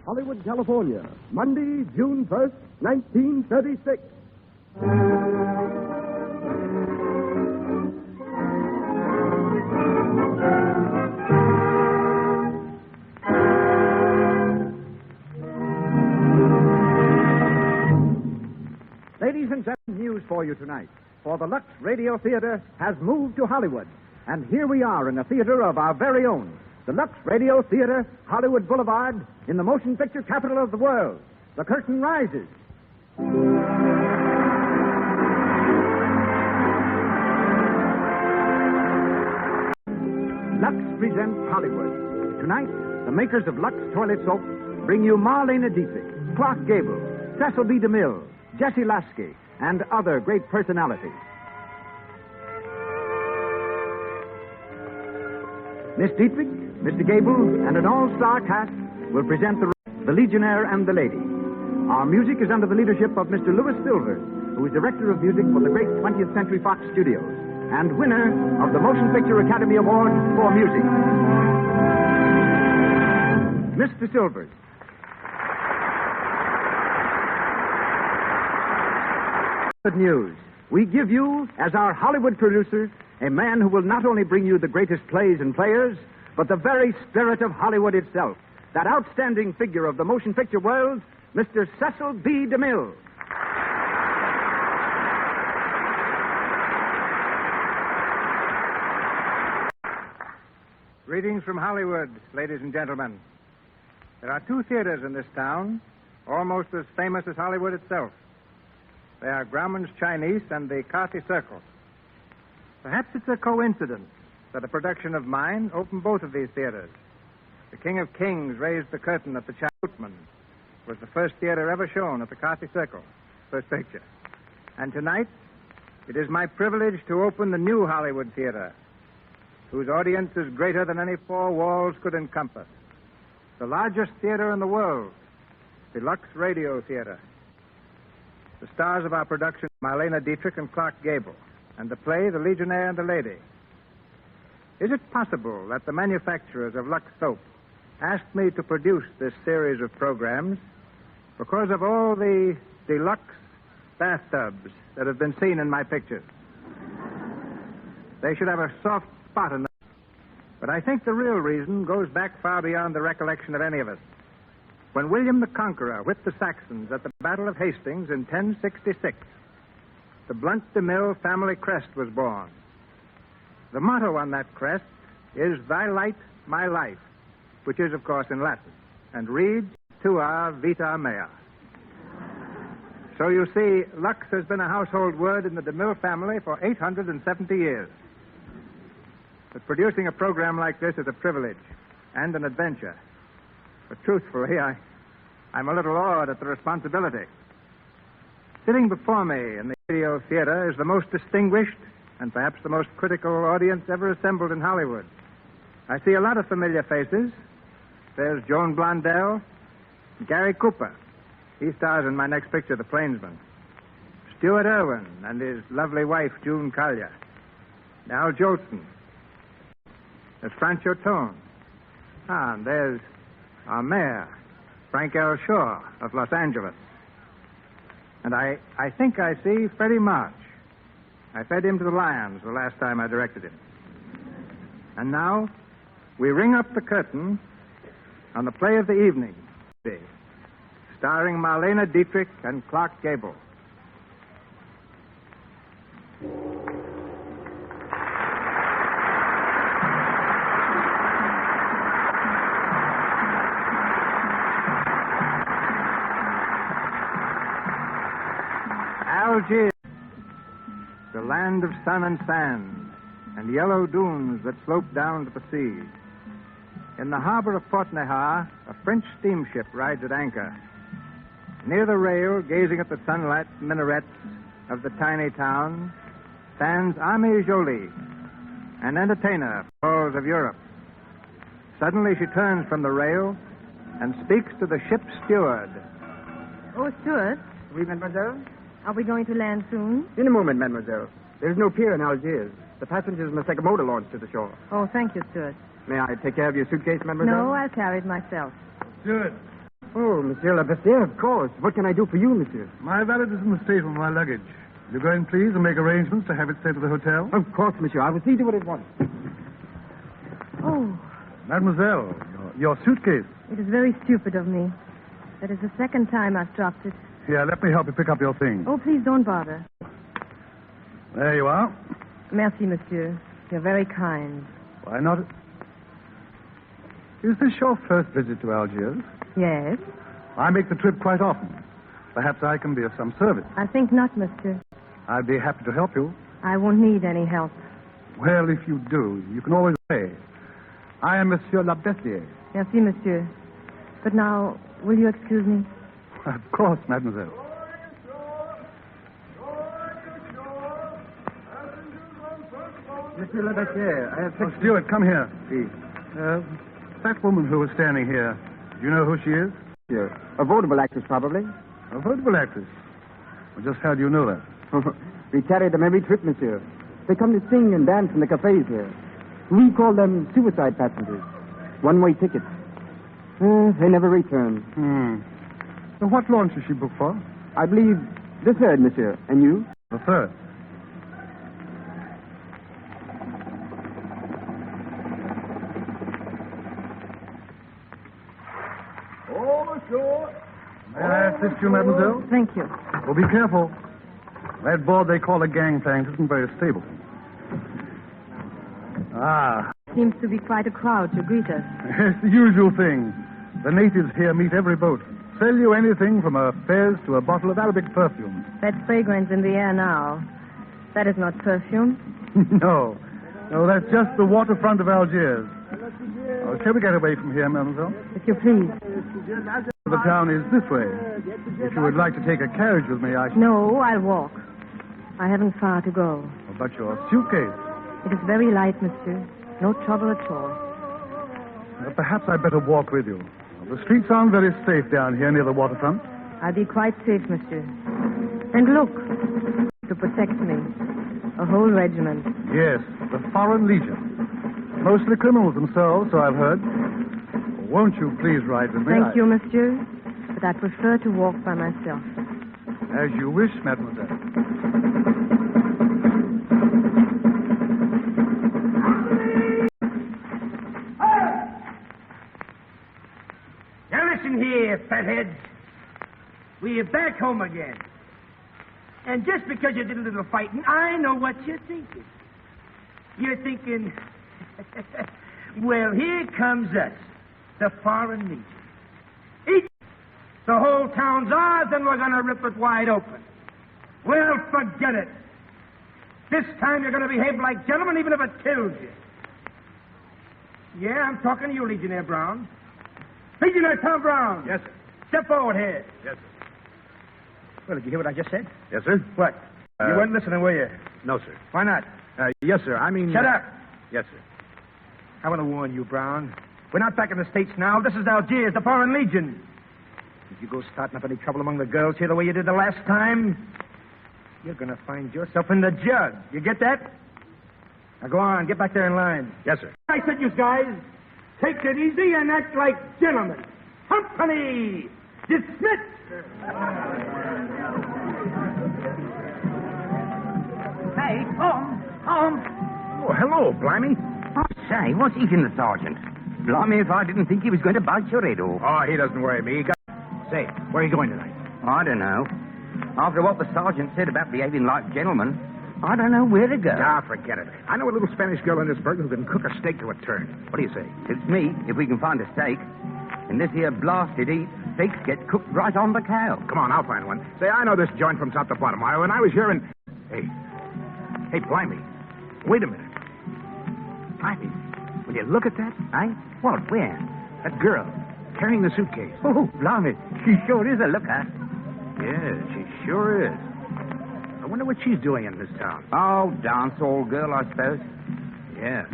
Hollywood, California, Monday, June 1st, 1936. Ladies and gentlemen, news for you tonight. For the Lux Radio Theater has moved to Hollywood. And here we are in a theater of our very own. The Lux Radio Theater, Hollywood Boulevard, in the motion picture capital of the world. The curtain rises. Lux presents Hollywood. Tonight, the makers of Lux Toilet Soap bring you Marlene Dietrich, Clark Gable, Cecil B. DeMille, Jesse Lasky, and other great personalities. Miss Dietrich, Mr. Gable, and an all-star cast will present the Legionnaire and the Lady. Our music is under the leadership of Mr. Louis Silver, who is director of music for the great 20th Century Fox Studios and winner of the Motion Picture Academy Award for Music. Mr. Silvers. Good news. We give you, as our Hollywood producer, a man who will not only bring you the greatest plays and players, but the very spirit of Hollywood itself. That outstanding figure of the motion picture world, Mr. Cecil B. DeMille. Greetings from Hollywood, ladies and gentlemen. There are two theaters in this town, almost as famous as Hollywood itself. They are Grauman's Chinese and the Carthy Circle. Perhaps it's a coincidence that a production of mine opened both of these theaters. The King of Kings raised the curtain at the Boatman. Was the first theater ever shown at the Carthy Circle, first picture. And tonight, it is my privilege to open the new Hollywood Theater, whose audience is greater than any four walls could encompass. The largest theater in the world, the Lux Radio Theater. The stars of our production, Marlene Dietrich and Clark Gable, and the play, The Legionnaire and the Lady. Is it possible that the manufacturers of Lux Soap asked me to produce this series of programs because of all the deluxe bathtubs that have been seen in my pictures? They should have a soft spot in them. But I think the real reason goes back far beyond the recollection of any of us. When William the Conqueror whipped the Saxons at the Battle of Hastings in 1066, the Blunt DeMille family crest was born. The motto on that crest is, "Thy light, my life," which is, of course, in Latin, and reads, "Tua vita mea." So you see, Lux has been a household word in the DeMille family for 870 years. But producing a program like this is a privilege and an adventure. But truthfully, I'm a little awed at the responsibility. Sitting before me in the radio theater is the most distinguished and perhaps the most critical audience ever assembled in Hollywood. I see a lot of familiar faces. There's Joan Blondell, Gary Cooper. He stars in my next picture, The Plainsman. Stuart Erwin and his lovely wife, June Collier. Al Jolson. There's Francho Tone. And there's our mayor, Frank L. Shaw of Los Angeles. And I think I see Freddie March. I fed him to the lions the last time I directed him. And now, we ring up the curtain on the play of the evening, starring Marlene Dietrich and Clark Gable. Algiers, the land of sun and sand, and yellow dunes that slope down to the sea. In the harbor of Port Nahar, a French steamship rides at anchor. Near the rail, gazing at the sunlit minarets of the tiny town, stands Amie Jolie, an entertainer for the halls of Europe. Suddenly she turns from the rail and speaks to the ship's steward. Oh, Stuart, Oui, mademoiselle? are we going to land soon? In a moment, mademoiselle. There's no pier in Algiers. The passengers must take a motor launch to the shore. Oh, thank you, Stuart. May I take care of your suitcase, mademoiselle? No, I'll carry it myself. Good. Oh, Monsieur Labestier, of course. What can I do for you, monsieur? My valet is in the station with my luggage. Will you go in, please, and make arrangements to have it sent to the hotel? Of course, monsieur. I will see to it at once. Oh, Mademoiselle, your suitcase. it is very stupid of me. That is the second time I've dropped it. Here, let me help you pick up your things. Oh, please don't bother. There you are. Merci, monsieur. You're very kind. Why not? Is this your first visit to Algiers? Yes? I make the trip quite often. Perhaps I can be of some service. I think not, monsieur. I'd be happy to help you. I won't need any help. Well, if you do, you can always say, I am Monsieur Labestier. Merci, monsieur. But now, will you excuse me? Of course, mademoiselle. Monsieur Labestier, I have Oh, Stewart, come here. That woman who was standing here, do you know who she is? Monsieur. A vaudeville actress, probably. A vaudeville actress. Well, just how do you know that? We carry them every trip, monsieur. They come to sing and dance in the cafes here. We call them suicide passengers. One-way tickets. They never return. So what launch is she booked for? I believe the third, monsieur. And you? The third. May I assist you, mademoiselle? Thank you. Well, be careful. That board they call a gangplank isn't very stable. Ah, Seems to be quite a crowd to greet us. it's the usual thing. The natives here meet every boat. Sell you anything from a fez to a bottle of Arabic perfume. That fragrance in the air now. That is not perfume. No, that's just the waterfront of Algiers. Oh, shall we get away from here, mademoiselle? If you please. The town is this way. If you would like to take a carriage with me, I should... No, I'll walk. I haven't far to go. But your suitcase. It is very light, monsieur. No trouble at all. Perhaps I'd better walk with you. The streets aren't very safe down here near the waterfront. I'll be quite safe, monsieur. And look, to protect me. A whole regiment. Yes, the Foreign Legion. Mostly criminals themselves, so I've heard. Won't you please ride with me? Thank you, monsieur. But I prefer to walk by myself. As you wish, mademoiselle. Now listen here, fatheads. We're back home again. And just because you did a little fighting, I know what you're thinking. You're thinking, well, here comes us, the Foreign Legion. The whole town's ours, and we're going to rip it wide open. Well, forget it. This time you're going to behave like gentlemen, even if it kills you. Yeah, I'm talking to you, Legionnaire Brown. Legionnaire Tom Brown. Yes, sir. Step forward here. Yes, sir. Well, did you hear what I just said? Yes, sir? What? You weren't listening, were you? No, sir. Why not? Yes, sir. I mean... Shut up. Yes, sir. I want to warn you, Brown. We're not back in the States now. This is Algiers, the Foreign Legion. If you go starting up any trouble among the girls here the way you did the last time, you're going to find yourself in the jug. You get that? Now go on, get back there in line. Yes, sir. I said, you guys, take it easy and act like gentlemen. Company dismissed. Hey, Tom. Oh, hello, Blimey. Oh, say, what's eating the sergeant? Blimey, if I didn't think he was going to bite your head off. Oh, he doesn't worry me. Say, where are you going tonight? I don't know. After what the sergeant said about behaving like gentlemen, I don't know where to go. Ah, forget it. I know a little Spanish girl in this burg who can cook a steak to a turn. What do you say? It's me, if we can find a steak. In this here blasted heat, steaks get cooked right on the cow. Come on, I'll find one. Say, I know this joint from top to bottom. When I was here in... Hey, Blimey. Wait a minute. Blimey, will you look at that? Eh? What? Where? That girl, carrying the suitcase. Oh, blimey. She sure is a looker. Yeah, she sure is. I wonder what she's doing in this town. Oh, dance hall girl, I suppose. Yeah.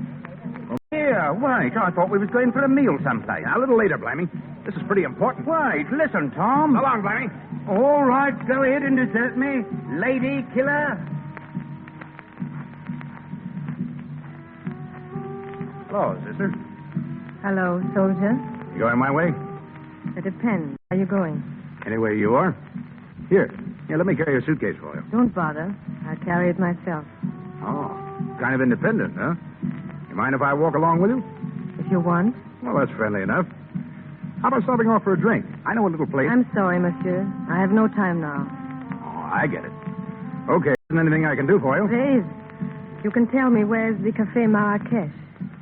Yeah, wait. I thought we was going for a meal someplace. A little later, Blimey. This is pretty important. Wait, listen, Tom. So long, Blimey. All right, go ahead and desert me, lady killer. Hello, sister. Hello, soldier. You going my way? It depends. Where are you going? Anywhere you are. Here, let me carry your suitcase for you. Don't bother. I'll carry it myself. Oh, kind of independent, huh? You mind if I walk along with you? If you want. Well, that's friendly enough. How about stopping off for a drink? I know a little place. I'm sorry, monsieur. I have no time now. Oh, I get it. Okay, isn't anything I can do for you? There is. You can tell me where's the Café Marrakech.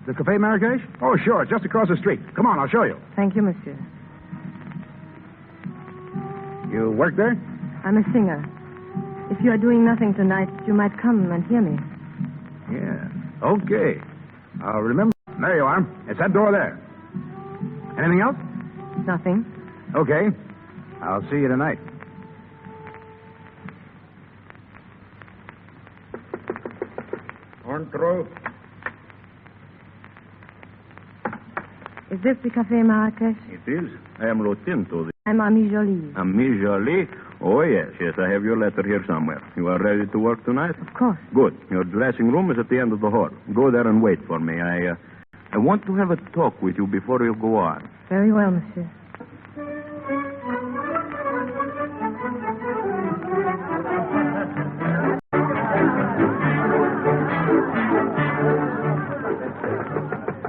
The Café Marrakech? Oh, sure, just across the street. Come on, I'll show you. Thank you, monsieur. You work there? I'm a singer. If you are doing nothing tonight, you might come and hear me. Yeah. Okay. I'll remember. There you are. It's that door there. Anything else? Nothing. Okay. I'll see you tonight. Entre. Is this the Café Marrakech? It is. I am Lotinto. I'm Ami Jolie. Ami Jolie? Oh, yes. I have your letter here somewhere. You are ready to work tonight? Of course. Good. Your dressing room is at the end of the hall. Go there and wait for me. I want to have a talk with you before you go on. Very well, monsieur.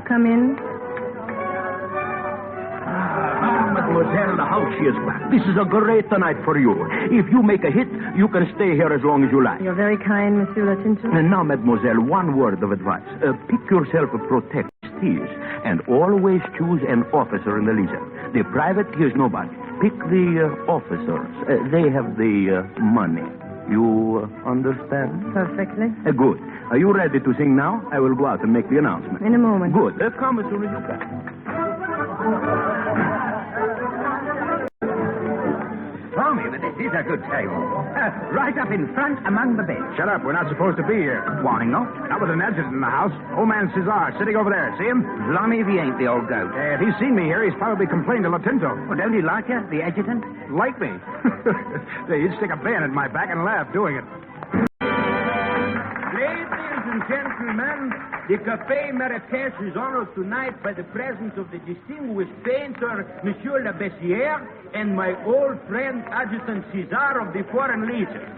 Come in. Mademoiselle, the house is back. This is a great night for you. If you make a hit, you can stay here as long as you like. You're very kind, Monsieur Latinto. And now, mademoiselle, one word of advice. Pick yourself a protective and always choose an officer in the Legion. The private, he is nobody. Pick the officers. They have the money. You understand? Perfectly. Good. Are you ready to sing now? I will go out and make the announcement. In a moment. Good. Come as soon as you can. Tell me that this is a good table. Right up in front among the beds. Shut up. We're not supposed to be here. Why not? Not with an adjutant in the house. Old man Cesar sitting over there. See him? Blimey if he ain't the old goat. If he's seen me here, he's probably complained to Latinto. Well, don't he like you, the adjutant? Like me? Say, he'd stick a bayonet in my back and laugh doing it. Ladies and gentlemen, the Café Marrakech is honored tonight by the presence of the distinguished painter, Monsieur Le Bessière, and my old friend, Adjutant Cesar of the Foreign Legion.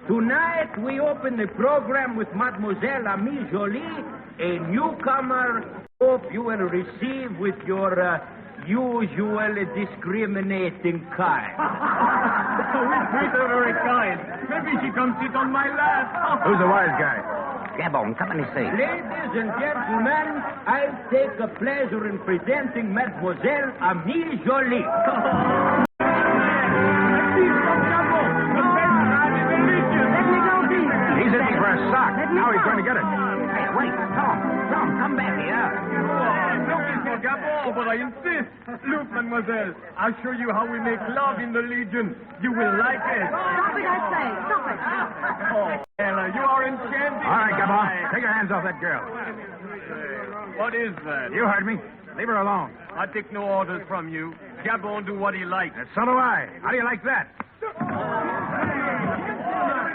Tonight, we open the program with Mademoiselle Ami Jolie, a newcomer. Hope you will receive with your usual discriminating kind. We treat her very kind. Maybe she comes sit on my lap. Who's the wise guy? Gabon, come and see. Ladies and gentlemen, I take a pleasure in presenting Mademoiselle Ami Jolie. He's itching for a sock. Now he's going to get it. Hey, wait, Tom, come back here. Looking for Gabon, but I insist. Look, mademoiselle, I'll show you how we make love in the Legion. You will like it. Stop it, I say. Stop it. Oh, Ella, you are enchanting. All right, Gabon. Take your hands off that girl. What is that? You heard me. Leave her alone. I take no orders from you. Gabon do what he likes. And so do I. How do you like that?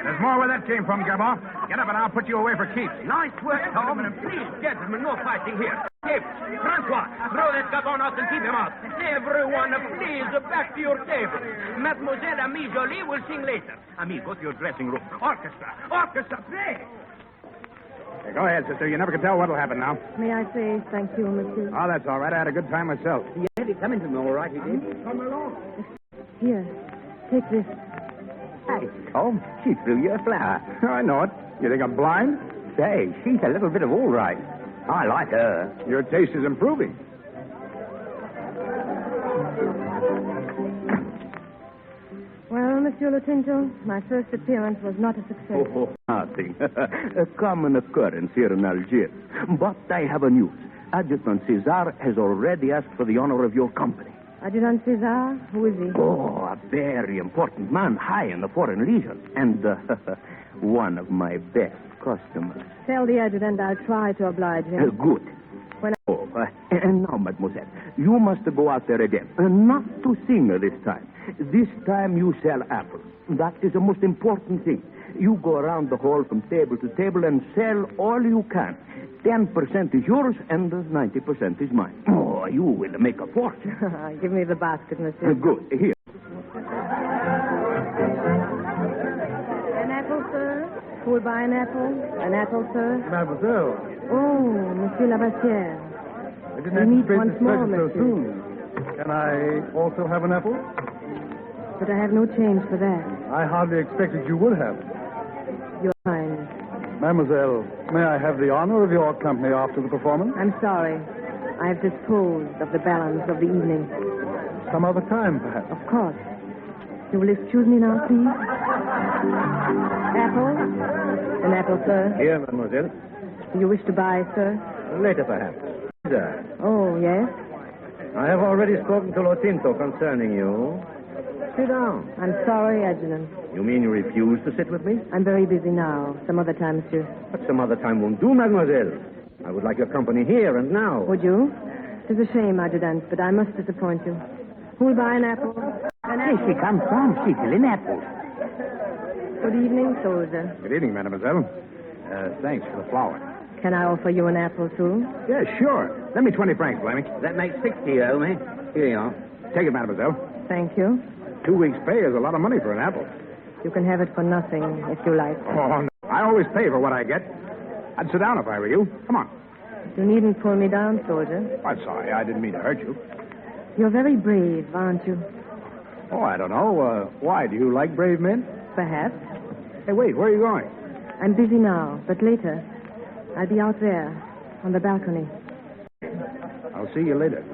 There's more where that came from, Gabon. Get up and I'll put you away for keeps. Nice work, Tom. Please, gentlemen, no fighting here. Hey, Francois, throw that Gabon out and keep him out. Everyone, please, back to your table. Mademoiselle Ami Jolie will sing later. Ami, go to your dressing room. Orchestra, play. Hey, go ahead, sister. You never can tell what'll happen now. May I say thank you, monsieur? Oh, that's all right. I had a good time myself. Yeah, he come into me all right, he did. Come along. Here, take this. Hey, Tom, she threw you a flower. I know it. You think I'm blind? Say, she's a little bit of all right. I like her. Your taste is improving. Well, Monsieur Latinto, my first appearance was not a success. Oh, nothing. A common occurrence here in Algiers. But I have a news. Adjutant Cesar has already asked for the honor of your company. Adjutant Cesar, who is he? Oh, a very important man, high in the Foreign Legion. And one of my best customers. Tell the adjutant I'll try to oblige him. Good. When And now, mademoiselle, you must go out there again. Not to sing this time. This time you sell apples. That is the most important thing. You go around the hall from table to table and sell all you can. 10% is yours and 90% is mine. Oh, you will make a fortune. Give me the basket, monsieur. Good. Here. An apple, sir? Who will buy an apple? An apple, sir? Mademoiselle, Oh, Monsieur Lavassière. I didn't We meet anticipate once this more, pleasure so monsieur. soon. Can I also have an apple? But I have no change for that. I hardly expected you would have. You're kind. Mademoiselle, may I have the honor of your company after the performance? I'm sorry. I have disposed of the balance of the evening. Some other time, perhaps. Of course. You will excuse me now, please? Apple? An apple, sir. Here, mademoiselle. Do you wish to buy, sir? Later, perhaps. Oh, yes? I have already spoken to Lotinto concerning you. Sit down. I'm sorry, Adjutant. You mean you refuse to sit with me? I'm very busy now. Some other time, monsieur. But some other time won't do, mademoiselle. I would like your company here and now. Would you? It is a shame, Adjutant, but I must disappoint you. Who will buy an apple? An apple? She comes from Seattle apple. Good evening, soldier. Good evening, mademoiselle. Thanks for the flower. Can I offer you an apple, too? Yeah, sure. Lend me 20 francs, Blamey. That makes 60, you owe me. Here you are. Take it, mademoiselle. Thank you. 2 weeks' pay is a lot of money for an apple. You can have it for nothing, if you like. Oh, no. I always pay for what I get. I'd sit down if I were you. Come on. You needn't pull me down, soldier. I'm sorry. I didn't mean to hurt you. You're very brave, aren't you? Oh, I don't know. Why? Do you like brave men? Perhaps. Hey, wait. Where are you going? I'm busy now, but later. I'll be out there, on the balcony. I'll see you later.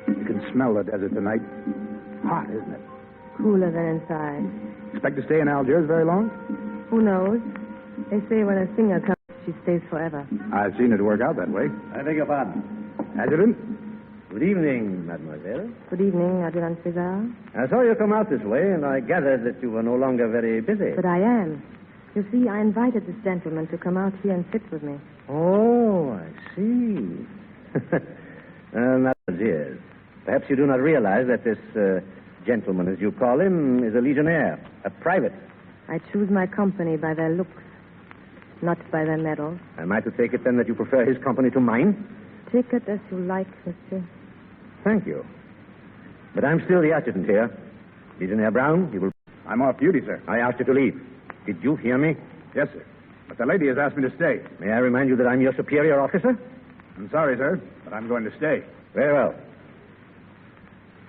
You can smell the desert tonight. Hot, isn't it? Cooler than inside. Expect to stay in Algiers very long? Who knows? They say when a singer comes, she stays forever. I've seen it work out that way. I beg your pardon. Adjutant? Good evening, mademoiselle. Good evening, Adjutant César. I saw you come out this way, and I gathered that you were no longer very busy. But I am. You see, I invited this gentleman to come out here and sit with me. Oh, I see. Yes. Perhaps you do not realize that this gentleman, as you call him, is a Legionnaire, a private. I choose my company by their looks, not by their medals. Am I to take it, then, that you prefer his company to mine? Take it as you like, monsieur. Thank you. But I'm still the adjutant here. Legionnaire Brown, you will... I'm off duty, sir. I asked you to leave. Did you hear me? Yes, sir. But the lady has asked me to stay. May I remind you that I'm your superior officer? I'm sorry, sir, but I'm going to stay. Very well.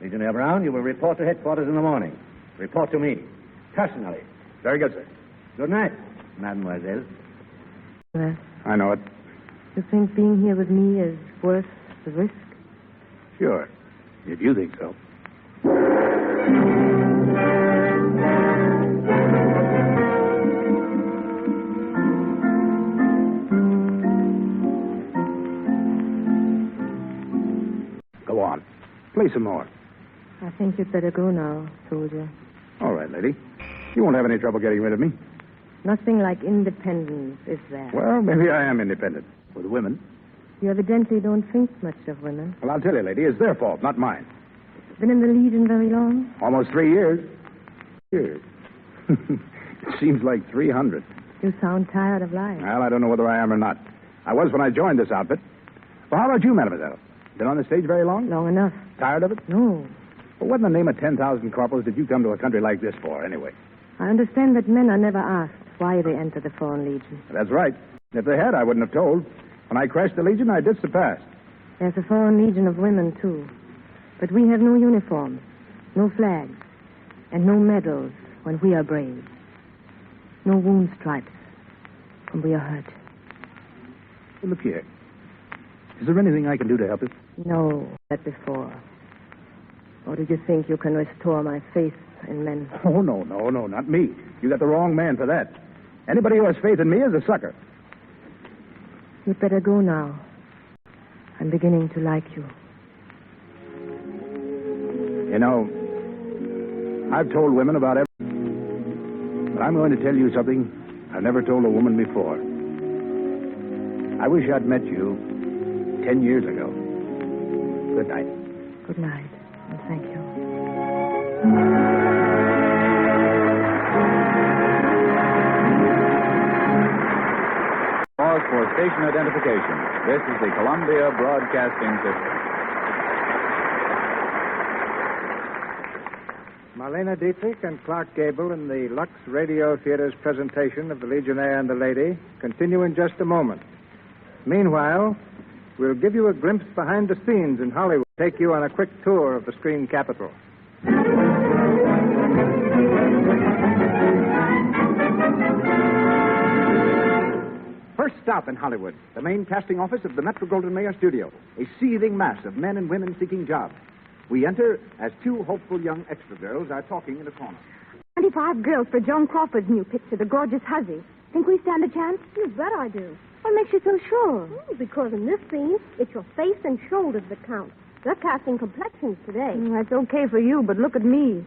Legionnaire Brown, you will report to headquarters in the morning. Report to me, personally. Very good, sir. Good night, mademoiselle. Well, I know it. you think being here with me is worth the risk? Sure. If you think so. Go on. Play some more. I think you'd better go now, soldier. All right, lady. You won't have any trouble getting rid of me. Nothing like independence, is there? Well, maybe I am independent. With women. You evidently don't think much of women. Well, I'll tell you, lady, it's their fault, not mine. Been in the Legion very long? Almost 3 years. Years. It seems like 300. You sound tired of life. Well, I don't know whether I am or not. I was when I joined this outfit. Well, how about you, mademoiselle? Been on the stage very long? Long enough. Tired of it? No. Well, what in the name of 10,000 corporals did you come to a country like this for, anyway? I understand that men are never asked why they enter the Foreign Legion. That's right. If they had, I wouldn't have told. When I crashed the Legion, I ditched the past. There's a Foreign Legion of women, too. But we have no uniforms, no flags, and no medals when we are brave. No wound stripes when we are hurt. Well, look here. Is there anything I can do to help you? No, that before. Or do you think you can restore my faith in men? Oh, no, not me. You got the wrong man for that. Anybody who has faith in me is a sucker. You'd better go now. I'm beginning to like you. You know, I've told women about everything. But I'm going to tell you something I've never told a woman before. I wish I'd met you 10 years ago. Good night. Good night, and thank you. pause for station identification. This is the Columbia Broadcasting System. Marlene Dietrich and Clark Gable in the Lux Radio Theater's presentation of The Legionnaire and the Lady continue in just a moment. Meanwhile, we'll give you a glimpse behind the scenes in Hollywood, take you on a quick tour of the screen capital. First stop in Hollywood, the main casting office of the Metro-Goldwyn-Mayer studio, a seething mass of men and women seeking jobs. We enter as two hopeful young extra girls are talking in a corner. 25 girls for Joan Crawford's new picture, The Gorgeous Hussy. Think we stand a chance? You bet I do. What makes you so sure? Because in this scene, it's your face and shoulders that count. They're casting complexions today. That's okay for you, but look at me.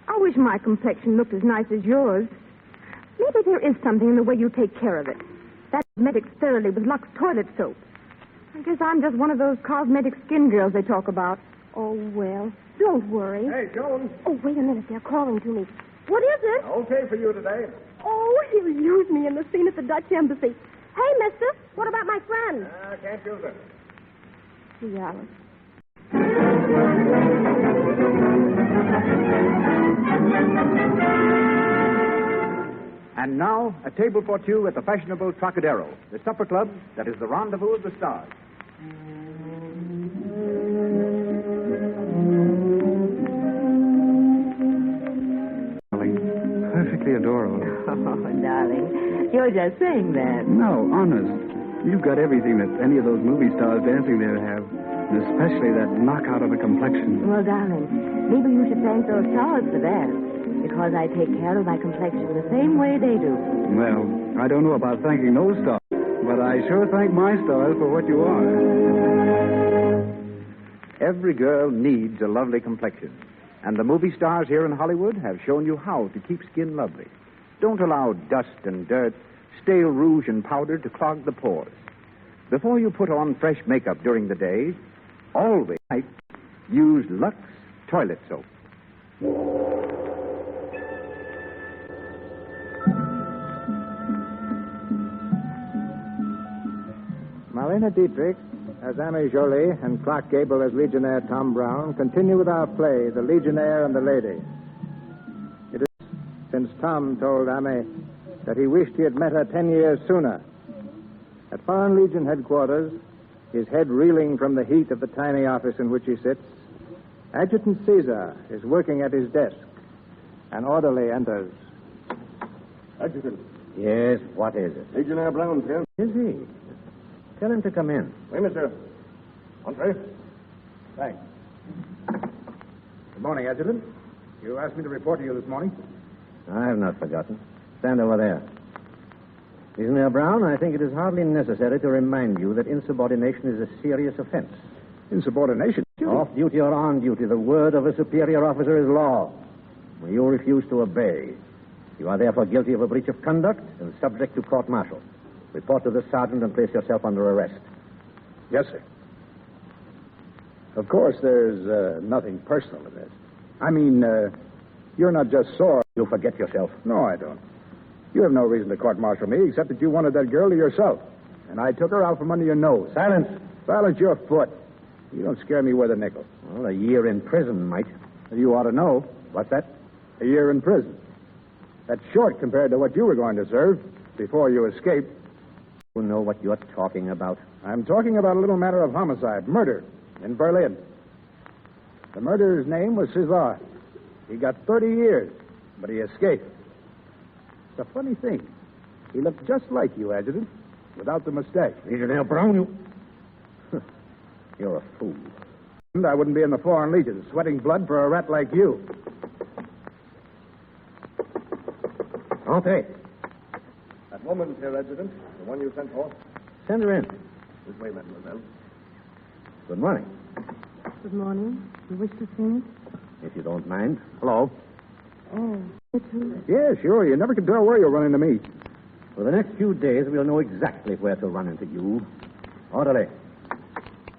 I wish my complexion looked as nice as yours. Maybe there is something in the way you take care of it. That cosmetics thoroughly with Lux toilet soap. I guess I'm just one of those cosmetic skin girls they talk about. Oh, well, don't worry. Hey, Joan. Oh, wait a minute. They're calling to me. What is it? Okay for you today. Oh, he'll use me in the scene at the Dutch Embassy. Hey, mister, what about my friend? I can't use it. Gee, Alice. And now, a table for two at the fashionable Trocadero, the supper club that is the rendezvous of the stars. Perfectly adorable. Oh, darling, you're just saying that. No, honest. You've got everything that any of those movie stars dancing there have. And especially that knockout of a complexion. Well, darling, maybe you should thank those stars for that. Because I take care of my complexion the same way they do. Well, I don't know about thanking those stars, but I sure thank my stars for what you are. Every girl needs a lovely complexion. And the movie stars here in Hollywood have shown you how to keep skin lovely. Don't allow dust and dirt, stale rouge and powder to clog the pores. Before you put on fresh makeup during the day, always use Lux toilet soap. Marlene Dietrich as Amy Jolie and Clark Gable as Legionnaire Tom Brown continue with our play, The Legionnaire and the Lady. It is since Tom told Amy that he wished he had met her 10 years sooner. At Foreign Legion headquarters, his head reeling from the heat of the tiny office in which he sits, Adjutant Caesar is working at his desk. An orderly enters. Adjutant. Yes, what is it? Legionnaire Brown's here. Is he? Tell him to come in. Wait, mister. Entree. Thanks. Good morning, Adjutant. You asked me to report to you this morning. I have not forgotten. Stand over there. Legionnaire Brown, I think it is hardly necessary to remind you that insubordination is a serious offense. Insubordination? Off duty or on duty, the word of a superior officer is law. When you refuse to obey, you are therefore guilty of a breach of conduct and subject to court-martial. Report to the sergeant and place yourself under arrest. Yes, sir. Of course, there's nothing personal in this. I mean, you're not just sore. You forget yourself. No, I don't. You have no reason to court-martial me except that you wanted that girl to yourself. And I took her out from under your nose. Silence. Silence your foot. You don't scare me worth a nickel. Well, a year in prison might. You ought to know. What's that? A year in prison. That's short compared to what you were going to serve before you escaped. You know what you're talking about. I'm talking about a little matter of homicide, murder, in Berlin. The murderer's name was Cesar. He got 30 years, but he escaped. It's a funny thing. He looked just like you, Adjutant, without the mustache. Legionnaire Brown, you... You're a fool. And I wouldn't be in the Foreign Legion sweating blood for a rat like you. Entree. That woman's here, Adjutant. The one you sent for. Send her in. This way, mademoiselle. Good morning. Good morning. You wish to see me? If you don't mind. Hello. Oh, you too? Yeah, sure. You never can tell where you'll run into me. For the next few days, we'll know exactly where to run into you. Orderly.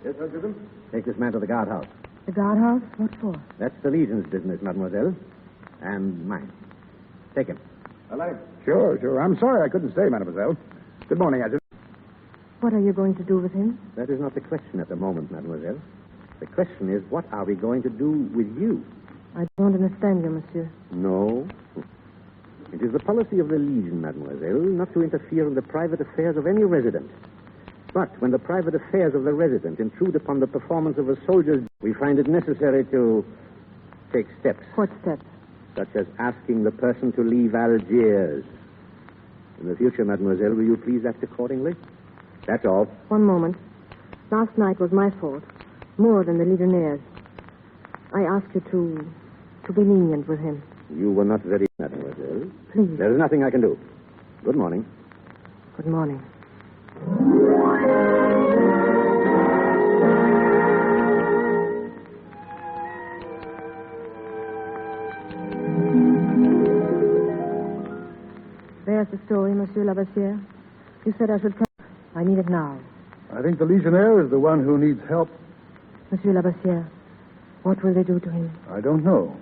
Yes, Adjutant? Take this man to the guardhouse. The guardhouse? What for? That's the Legion's business, mademoiselle. And mine. Take him. Sure. I'm sorry I couldn't stay, mademoiselle. Good morning, Adjutant. What are you going to do with him? That is not the question at the moment, mademoiselle. The question is, what are we going to do with you? I don't understand you, monsieur. No. It is the policy of the Legion, mademoiselle, not to interfere in the private affairs of any resident. But when the private affairs of the resident intrude upon the performance of a soldier's, we find it necessary to take steps. What steps? Such as asking the person to leave Algiers. In the future, mademoiselle, will you please act accordingly? That's all. One moment. Last night was my fault. More than the Legionnaire's. I ask you to be lenient with him. You were not very, mademoiselle. Please. There is nothing I can do. Good morning. Good morning. There's the story, Monsieur Labassière. You said I should come. I need it now. I think the Legionnaire is the one who needs help. Monsieur Labassière, what will they do to him? I don't know.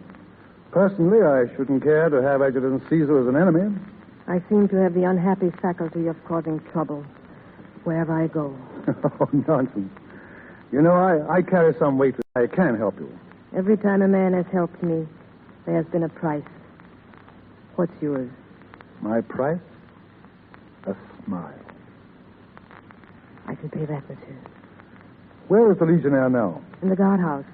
Personally, I shouldn't care to have Adjutant Caesar as an enemy. I seem to have the unhappy faculty of causing trouble wherever I go. Oh, nonsense. You know, I carry some weight. I can help you. Every time a man has helped me, there has been a price. What's yours? My price? A smile. I can pay that, monsieur. Where is the Legionnaire now? In the guardhouse.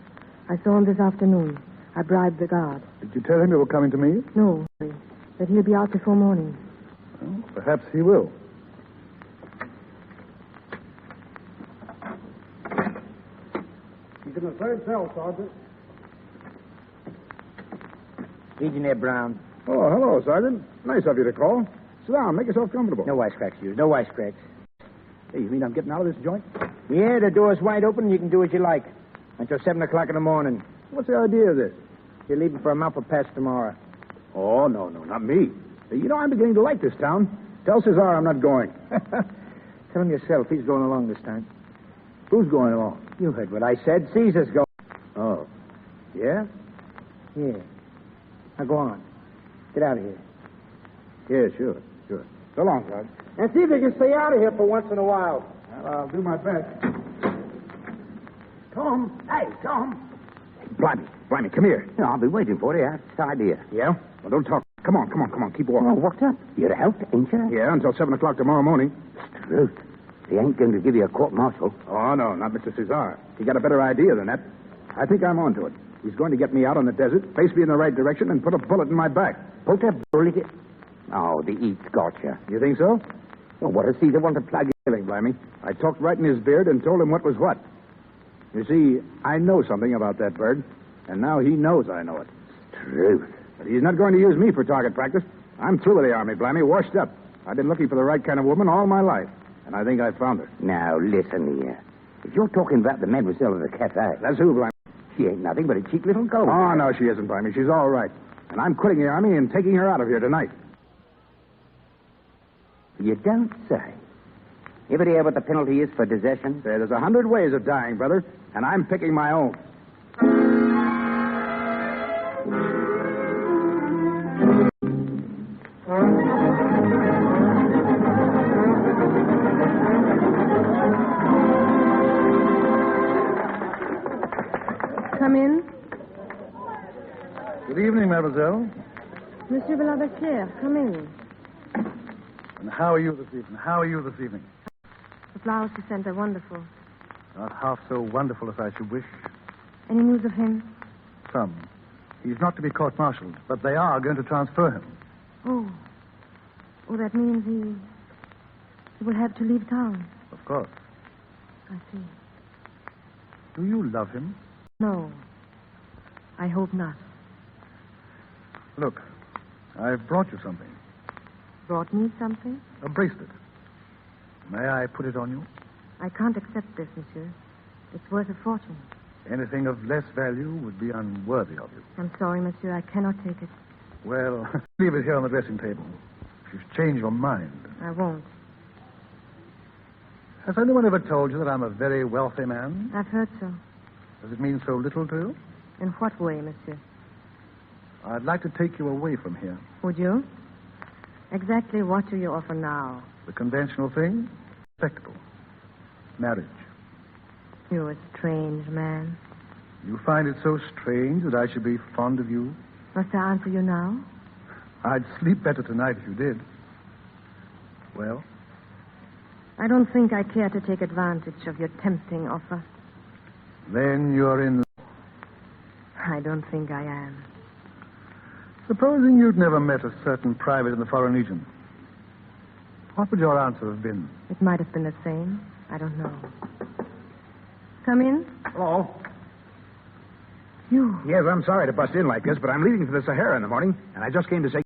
I saw him this afternoon. I bribed the guard. Did you tell him you were coming to me? No, that he'll be out before morning. Well, perhaps he will. He's in the third cell, Sergeant. Legionnaire Brown. Oh, hello, Sergeant. Nice of you to call. Sit down. Make yourself comfortable. No wisecracks, you. No wisecracks. Hey, you mean I'm getting out of this joint? Yeah, the door's wide open. You can do as you like. Until 7 o'clock in the morning. What's the idea of this? You're leaving for a month for pass tomorrow. Oh, no, not me. You know, I'm beginning to like this town. Tell Cesar I'm not going. Tell him yourself. He's going along this time. Who's going along? You heard what I said. Caesar's going. Oh. Yeah? Yeah. Now go on. Get out of here. Yeah, sure. So long, Sergeant. And see if you can stay out of here for once in a while. Well, I'll do my best. Tom. Hey, Tom. Blimey, come here. No, I'll be waiting for you. That's the idea. Yeah? Well, don't talk. Come on. Keep walking. Oh, what's up? You're out, ain't you? Yeah, until 7 o'clock tomorrow morning. Truth. They ain't going to give you a court-martial. Oh, no, not Mr. Cesar. He got a better idea than that. I think I'm onto it. He's going to get me out on the desert, face me in the right direction, and put a bullet in my back. Put a bullet in... Oh, the eat's got you. You think so? Well, what does Caesar want to plug in? Killing, Blimey. I talked right in his beard and told him what was what. You see, I know something about that bird, and now he knows I know it. Truth. But he's not going to use me for target practice. I'm through with the Army, Blimey, washed up. I've been looking for the right kind of woman all my life, and I think I found her. Now, listen here. If you're talking about the mademoiselle of the cafe... That's who, Blimey. She ain't nothing but a cheap little gold. Oh, no, she isn't, Blimey. She's all right. And I'm quitting the Army and taking her out of here tonight. You don't say. You ever hear what the penalty is for desertion? There's 100 ways of dying, brother, and I'm picking my own. Come in. Good evening, mademoiselle. Monsieur Labassière, come in. And how are you this evening? The flowers you sent are wonderful. Not half so wonderful as I should wish. Any news of him? Some. He's not to be court-martialed, but they are going to transfer him. Oh, that means he will have to leave town. Of course. I see. Do you love him? No. I hope not. Look, I've brought you something. Brought me something? A bracelet. May I put it on you? I can't accept this, monsieur. It's worth a fortune. Anything of less value would be unworthy of you. I'm sorry, monsieur. I cannot take it. Well, leave it here on the dressing table. If you've changed your mind. I won't. Has anyone ever told you that I'm a very wealthy man? I've heard so. Does it mean so little to you? In what way, monsieur? I'd like to take you away from here. Would you? Exactly what do you offer now? The conventional thing? Respectable. marriage. You're a strange man. You find it so strange that I should be fond of you? Must I answer you now? I'd sleep better tonight if you did. Well? I don't think I care to take advantage of your tempting offer. Then you're in love. I don't think I am. Supposing you'd never met a certain private in the Foreign Legion, what would your answer have been? It might have been the same. I don't know. Come in. Hello. You. Yes, I'm sorry to bust in like this, but I'm leaving for the Sahara in the morning, and I just came to say...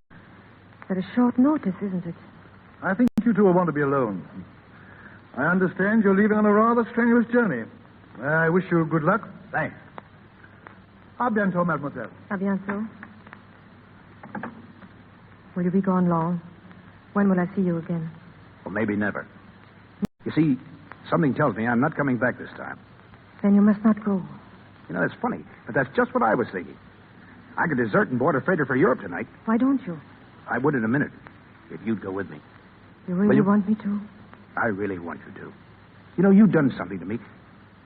At a short notice, isn't it? I think you two will want to be alone. I understand you're leaving on a rather strenuous journey. I wish you good luck. Thanks. A bientôt, mademoiselle. A bientôt. Will you be gone long? When will I see you again? Well, maybe never. You see, something tells me I'm not coming back this time. Then you must not go. You know, that's funny, but that's just what I was thinking. I could desert and board a freighter for Europe tonight. Why don't you? I would in a minute, if you'd go with me. You really want me to? I really want you to. You know, you've done something to me.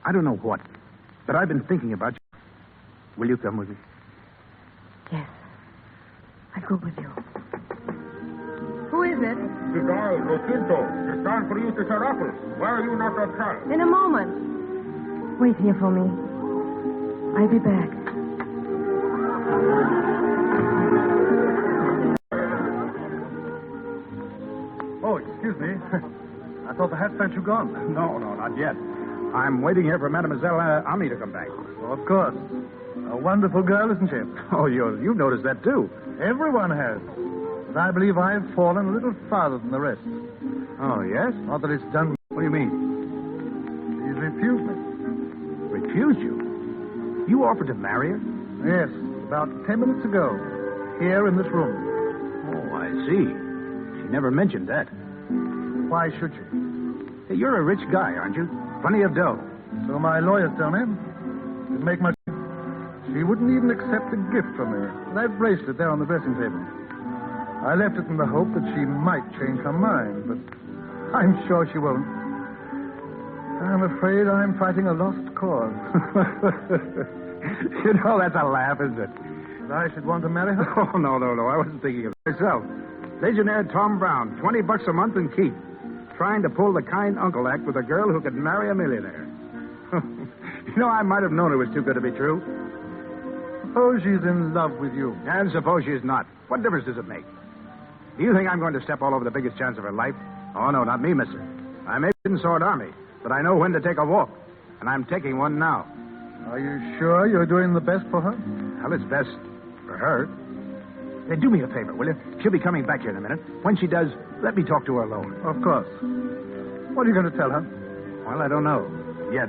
I don't know what, but I've been thinking about you. Will you come with me? Yes. I'll go with you. Who is it? The guy, Rocinto. It's time for you to set apples. Why are you not on time? In a moment. Wait here for me. I'll be back. Oh, excuse me. I thought perhaps hadn't you gone. No, not yet. I'm waiting here for Mademoiselle Ami to come back. Oh, of course. A wonderful girl, isn't she? Oh, you've noticed that, too. Everyone has. But I believe I've fallen a little farther than the rest. Oh, yes? Not that it's done. What do you mean? She's refused me. Refused you? You offered to marry her? Yes, about 10 minutes ago. Here in this room. Oh, I see. She never mentioned that. Why should she? Hey, you're a rich guy, aren't you? Plenty of dough. So my lawyers tell me. Didn't make much. She wouldn't even accept a gift from me. That bracelet there on the dressing table. I left it in the hope that she might change her mind, but I'm sure she won't. I'm afraid I'm fighting a lost cause. You know, that's a laugh, isn't it? That I should want to marry her? Oh, no. I wasn't thinking of myself. Legionnaire Tom Brown, $20 a month and keep. Trying to pull the kind uncle act with a girl who could marry a millionaire. You know, I might have known it was too good to be true. Suppose she's in love with you. And suppose she's not. What difference does it make? Do you think I'm going to step all over the biggest chance of her life? Oh, no, not me, mister. I may be in Sword Army, but I know when to take a walk. And I'm taking one now. Are you sure you're doing the best for her? Well, it's best for her. Hey, do me a favor, will you? She'll be coming back here in a minute. When she does, let me talk to her alone. Of course. What are you going to tell her? Well, I don't know yet.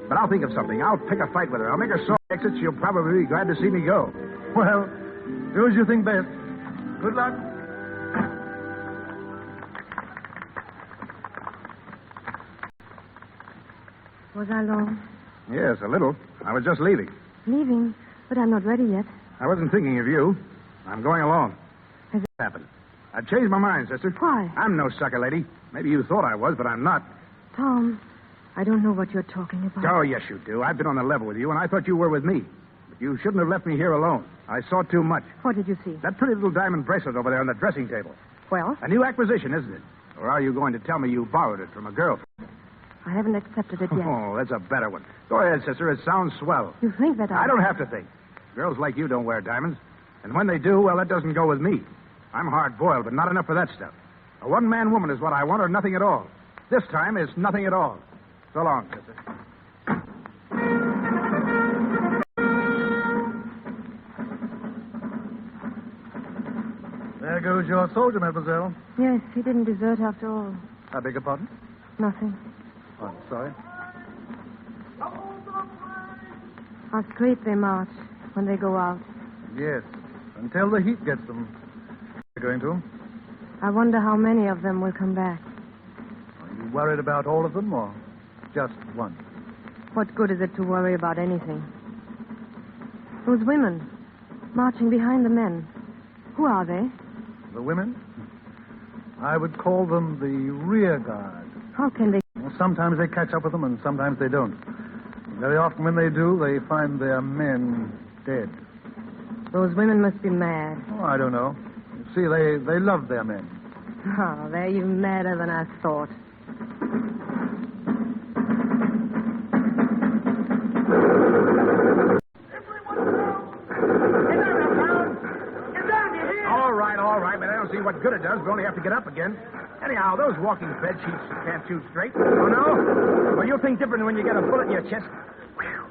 But I'll think of something. I'll pick a fight with her. I'll make her so exit she'll probably be glad to see me go. Well, do as you think best. Good luck. Was I long? Yes, a little. I was just leaving. Leaving? But I'm not ready yet. I wasn't thinking of you. I'm going alone. Has it happened? I've changed my mind, sister. Why? I'm no sucker lady. Maybe you thought I was, but I'm not. Tom, I don't know what you're talking about. Oh, yes, you do. I've been on the level with you, and I thought you were with me. But you shouldn't have left me here alone. I saw too much. What did you see? That pretty little diamond bracelet over there on the dressing table. Well? A new acquisition, isn't it? Or are you going to tell me you borrowed it from a girlfriend? I haven't accepted it yet. Oh, that's a better one. Go ahead, sister. It sounds swell. You think that I don't have to think. Girls like you don't wear diamonds. And when they do, well, that doesn't go with me. I'm hard-boiled, but not enough for that stuff. A one-man woman is what I want, or nothing at all. This time is nothing at all. So long, sister. There goes your soldier, mademoiselle. Yes, he didn't desert after all. I beg your pardon? Nothing. Oh, I'm sorry. How straight they march when they go out. Yes, until the heat gets them. You're going to? I wonder how many of them will come back. Are you worried about all of them, or just one? What good is it to worry about anything? Those women marching behind the men. Who are they? The women? I would call them the rear guard. How can they... sometimes they catch up with them and sometimes they don't. Very often when they do, they find their men dead. Those women must be mad. Oh, I don't know. You see, they love their men. Oh, they're even madder than I thought. All right, but I don't see what good it does. We only have to get up again. Anyhow, those walking bed sheets can't shoot straight. Oh, no? Well, you'll think different when you get a bullet in your chest.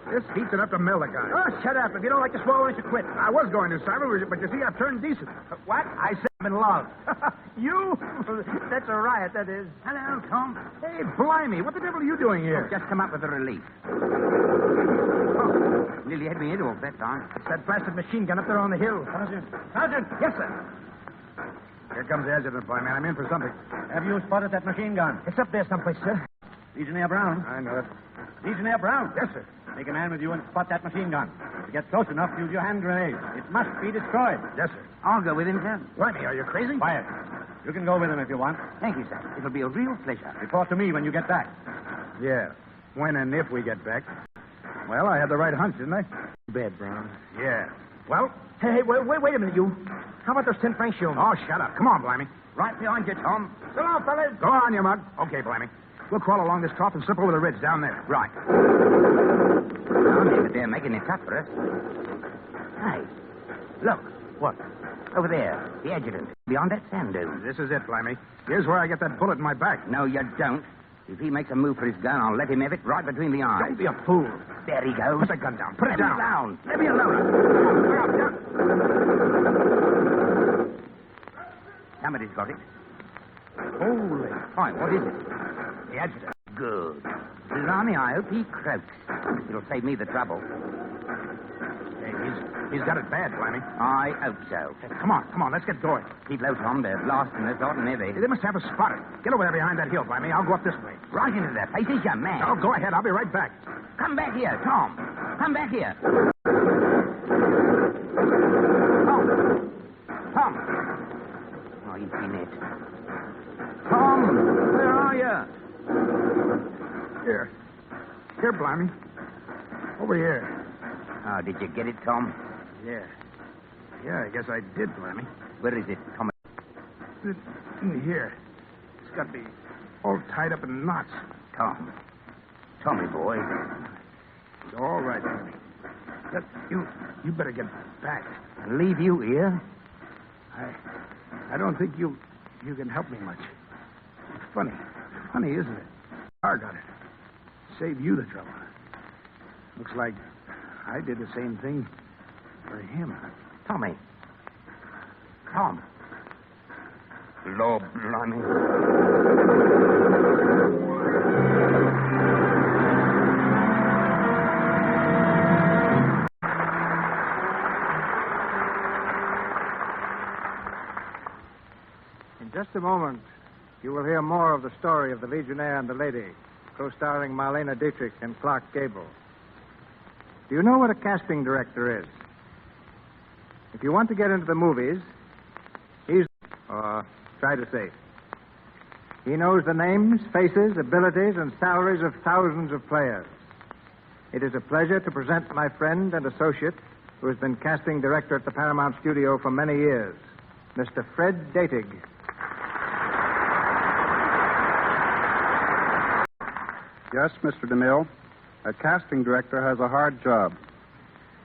This heat's enough to melt a guy. Oh, shut up. If you don't like to swallow, you should quit. I was going to, Simon, but you see, I've turned decent. What? I said I'm in love. You? That's a riot, that is. Hello, Tom. Hey, blimey, what the devil are you doing here? Just come up with a relief. Nearly had me into all that time. It's that blasted machine gun up there on the hill. Sergeant! Yes, sir. Here comes the adjutant, Blimey. I'm in for something. Have you spotted that machine gun? It's up there someplace, sir. Legionnaire Brown. I know it. Legionnaire Brown. Yes, sir. Take a man with you and spot that machine gun. If you get close enough, use your hand grenade. It must be destroyed. Yes, sir. I'll go with him, sir. Blimey, are you crazy? Quiet. You can go with him if you want. Thank you, sir. It'll be a real pleasure. Report to me when you get back. Yeah. When and if we get back. Well, I had the right hunch, didn't I? Bad, Brown. Yeah. Well? Hey, wait a minute, you. How about those 10 francs you owe me? Oh, shut up. Come on, Blimey. Right behind you, Tom. So long, fellas. Go on, you mug. Okay, Blimey. We'll crawl along this trough and slip over the ridge down there. Right. But they're making it tough for us. Hey, look. What? Over there. The adjutant. Beyond that sand dune. This is it, Blimey. Here's where I get that bullet in my back. No, you don't. If he makes a move for his gun, I'll let him have it right between the eyes. Don't be a fool. There he goes. Put the gun down. Put it down. Let me alone. Somebody's got it. Holy. Fine, what is it? The adjutant. Good. Blimey, I hope he croaks. It'll save me the trouble. Hey, he's got it bad, Blimey. I hope so. Hey, come on, let's get going. Keep low, Tom. They're blasting us hot and heavy. Hey, they must have us spotted. Get over there behind that hill, Blimey. I'll go up this way. Right into their faces, you man. Oh, go ahead. I'll be right back. Come back here, Tom. Come back here. Tom. Oh, he's in it. Tom, where are you? Here, Blimey. Over here. Oh, did you get it, Tom? Yeah, I guess I did, Blimey. Where is it, Tom? It's in here. It's got me all tied up in knots. Tom. Tommy, boy. It's all right, Blimey. But you better get back. And leave you here? I don't think you can help me much. It's funny, isn't it? I got it. Save you the trouble. Looks like I did the same thing for him. Tommy. Tom. Lord, blimey. In just a moment, you will hear more of the story of the Legionnaire and the Lady, co-starring Marlena Dietrich and Clark Gable. Do you know what a casting director is? If you want to get into the movies, try to say. He knows the names, faces, abilities, and salaries of thousands of players. It is a pleasure to present my friend and associate, who has been casting director at the Paramount Studio for many years, Mr. Fred Datig. Yes, Mr. DeMille. A casting director has a hard job.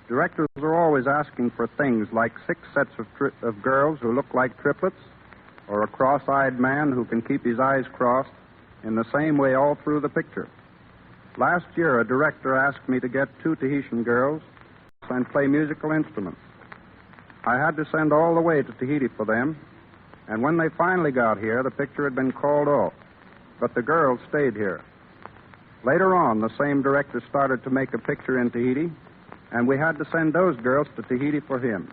Directors are always asking for things like 6 sets of girls who look like triplets, or a cross-eyed man who can keep his eyes crossed in the same way all through the picture. Last year, a director asked me to get 2 Tahitian girls and play musical instruments. I had to send all the way to Tahiti for them, and when they finally got here, the picture had been called off, but the girls stayed here. Later on, the same director started to make a picture in Tahiti, and we had to send those girls to Tahiti for him.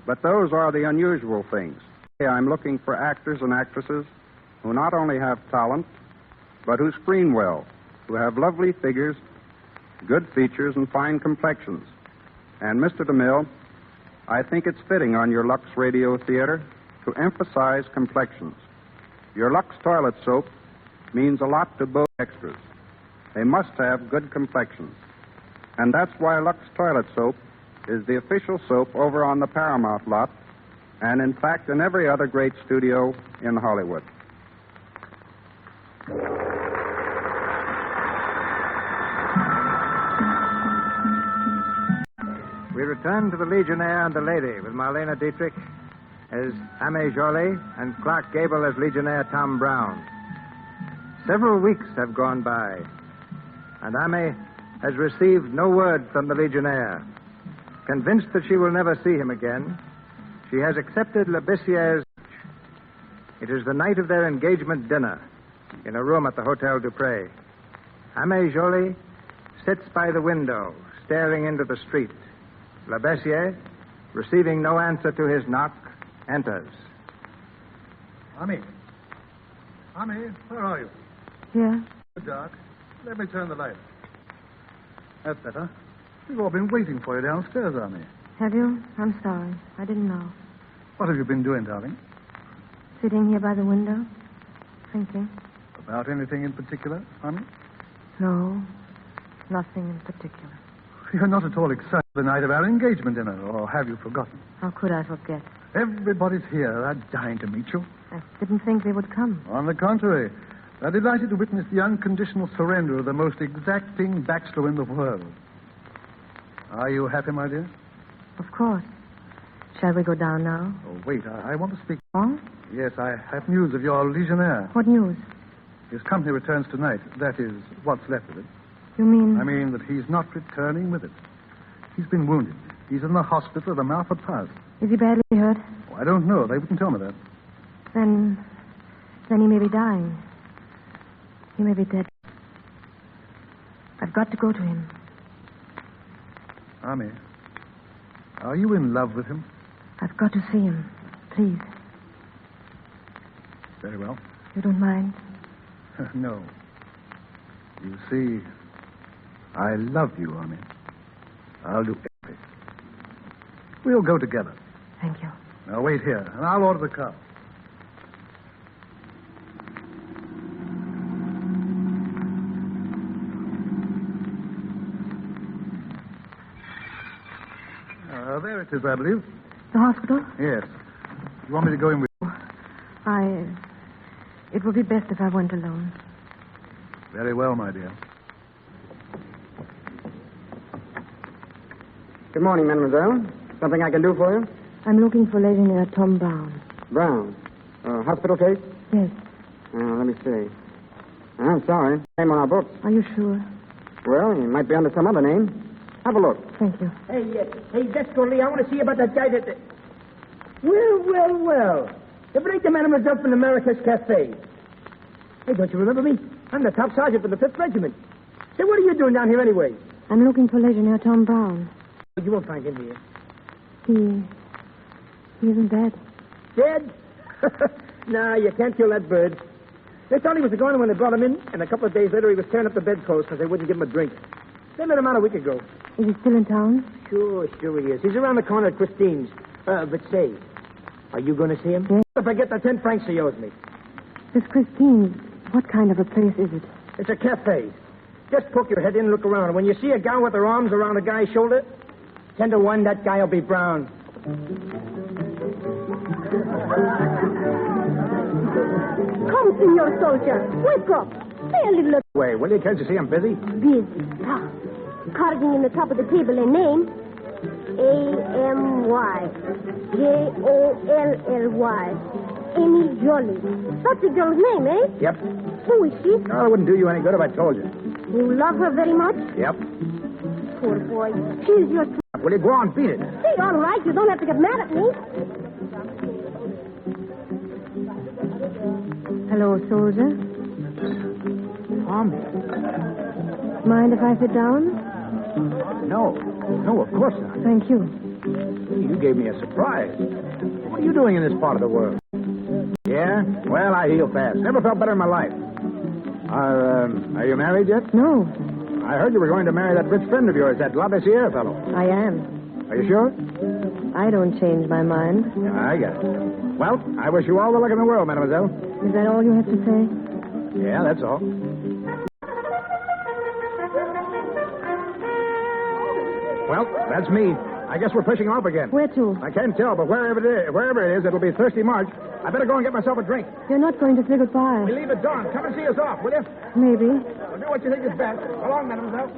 But those are the unusual things. I'm looking for actors and actresses who not only have talent, but who screen well, who have lovely figures, good features, and fine complexions. And, Mr. DeMille, I think it's fitting on your Lux Radio Theater to emphasize complexions. Your Lux toilet soap means a lot to both extras. They must have good complexions. And that's why Lux Toilet Soap is the official soap over on the Paramount lot, and in fact in every other great studio in Hollywood. We return to the Legionnaire and the Lady with Marlene Dietrich as Ame Jolie and Clark Gable as Legionnaire Tom Brown. Several weeks have gone by, and Ame has received no word from the Legionnaire. Convinced that she will never see him again, she has accepted Lebessier's. It is the night of their engagement dinner in a room at the Hotel Dupré. Ame Jolie sits by the window, staring into the street. Lebessier, receiving no answer to his knock, enters. Ame, where are you? Here. It's dark. Let me turn the light. That's better. We've all been waiting for you downstairs, Ame. Have you? I'm sorry. I didn't know. What have you been doing, darling? Sitting here by the window, thinking. About anything in particular, Ame? No, nothing in particular. You're not at all excited the night of our engagement dinner, or have you forgotten? How could I forget? Everybody's here. They're dying to meet you. I didn't think they would come. On the contrary, they're delighted to witness the unconditional surrender of the most exacting bachelor in the world. Are you happy, my dear? Of course. Shall we go down now? Oh, wait. I want to speak. Oh? Yes, I have news of your Legionnaire. What news? His company returns tonight. That is, what's left of it. You mean? I mean that he's not returning with it. He's been wounded. He's in the hospital at the mouth of Paz. Is he badly hurt? Oh, I don't know. They wouldn't tell me that. Then he may be dying. He may be dead. I've got to go to him. Ame, are you in love with him? I've got to see him. Please. Very well. You don't mind? No. You see, I love you, Ame. I'll do everything. We'll go together. Thank you. Now, wait here, and I'll order the car. There it is, I believe. The hospital? Yes. You want me to go in with you? It would be best if I went alone. Very well, my dear. Good morning, mademoiselle. Something I can do for you? I'm looking for Legionnaire Tom Brown. Brown? Hospital case? Yes. Let me see. I'm sorry. Name on our books. Are you sure? Well, he might be under some other name. Have a look. Thank you. Hey, Desco Lee, I want to see about that guy that... Well. The break mademoiselle from America's Cafe. Hey, don't you remember me? I'm the top sergeant for the 5th Regiment. Say, what are you doing down here anyway? I'm looking for Legionnaire Tom Brown. You won't find him here. He isn't dead. Dead? Nah, you can't kill that bird. They thought he was gone when they brought him in, and a couple of days later he was tearing up the bedclothes because they wouldn't give him a drink. They met him out a week ago. Is he still in town? Sure he is. He's around the corner at Christine's. But say, are you going to see him? Yes. If I get the 10 francs he owes me. This Christine's, what kind of a place is it? It's a cafe. Just poke your head in and look around. When you see a gal with her arms around a guy's shoulder, 10 to 1, that guy will be Brown. Come, Senor Soldier. Wake up. Say a little... Wait, will you? Can't you see I'm busy? Busy. Carving in the top of the table a name. A-M-Y. J-O-L-L-Y. Amy Jolie. That's the girl's name, eh? Yep. Who is she? No, it wouldn't do you any good if I told you. You love her very much? Yep. Poor boy. She's your... Will you go on, beat it? Say, all right. You don't have to get mad at me. Hello, soldier. Tom? Mind if I sit down? No, of course not. Thank you. You gave me a surprise. What are you doing in this part of the world? Yeah? Well, I heal fast. Never felt better in my life. Are you married yet? No. I heard you were going to marry that rich friend of yours, that Lebessier fellow. I am. Are you sure? I don't change my mind. Yeah, I got it. Well, I wish you all the luck in the world, mademoiselle. Is that all you have to say? Yeah, that's all. Well, that's me. I guess we're pushing off again. Where to? I can't tell, but wherever it is, it'll be Thirsty March. I better go and get myself a drink. You're not going to say goodbye. We leave at dawn. Come and see us off, will you? Maybe. Well, do what you think is best. So long, mademoiselle.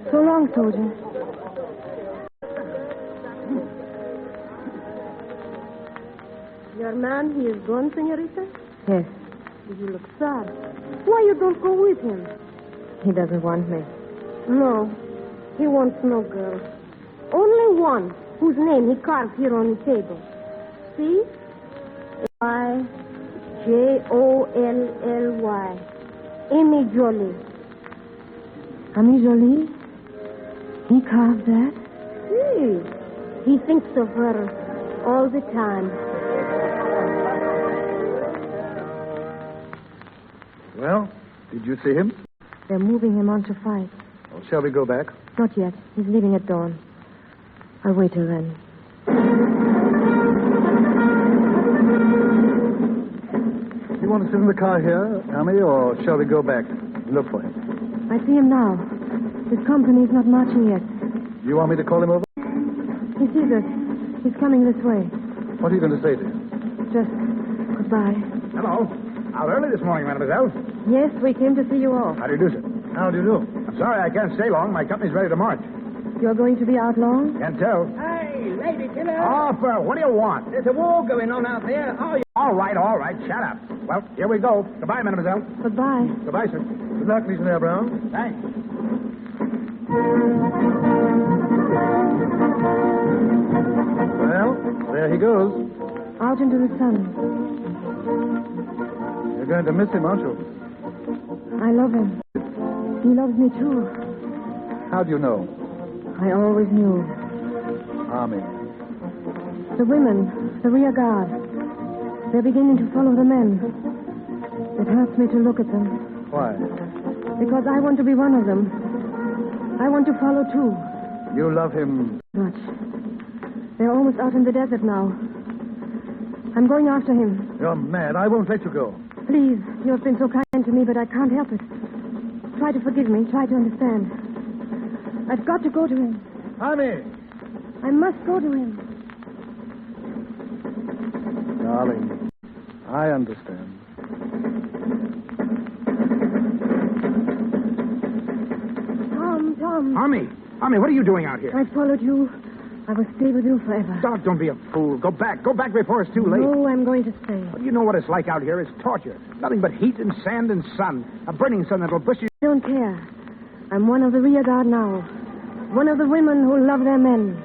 So long, soldier. Your man, he is gone, senorita? Yes. You look sad. Why you don't go with him? He doesn't want me. No, he wants no girl. Only one, whose name he carved here on the table. See? I-J-O-L-L-Y. Amy Jolie. Amy Jolie? He carved that? See? He thinks of her all the time. Well, did you see him? They're moving him on to fight. Well, shall we go back? Not yet. He's leaving at dawn. I'll wait till then. You want to sit in the car here, Amy, or shall we go back and look for him? I see him now. His company's not marching yet. You want me to call him over? He sees us. He's coming this way. What are you going to say to him? Just goodbye. Hello. Out early this morning, mademoiselle. Yes, we came to see you off. How do you do, sir? How do you do? I'm sorry I can't stay long. My company's ready to march. You're going to be out long? Can't tell. Hey, lady killer. Oh, what do you want? There's a war going on out there. Oh, you... All right. Shut up. Well, here we go. Goodbye, mademoiselle. Goodbye. Goodbye, sir. Good luck, Legionnaire Brown. Thanks. Well, there he goes. Out into the sun. You're going to miss him, aren't you? I love him. He loves me, too. How do you know? I always knew. Army. The women, the rear guard, they're beginning to follow the men. It hurts me to look at them. Why? Because I want to be one of them. I want to follow, too. You love him? Much. They're almost out in the desert now. I'm going after him. You're mad. I won't let you go. Please, you have been so kind to me, but I can't help it. Try to forgive me. Try to understand. I've got to go to him. Army! I must go to him. Darling, I understand. Tom. Army, what are you doing out here? I followed you. I will stay with you forever. Don't be a fool. Go back before it's too late. No, I'm going to stay. Well, you know what it's like out here. It's torture. Nothing but heat and sand and sun. A burning sun that'll bust you. I don't care. I'm one of the rear guard now. One of the women who love their men.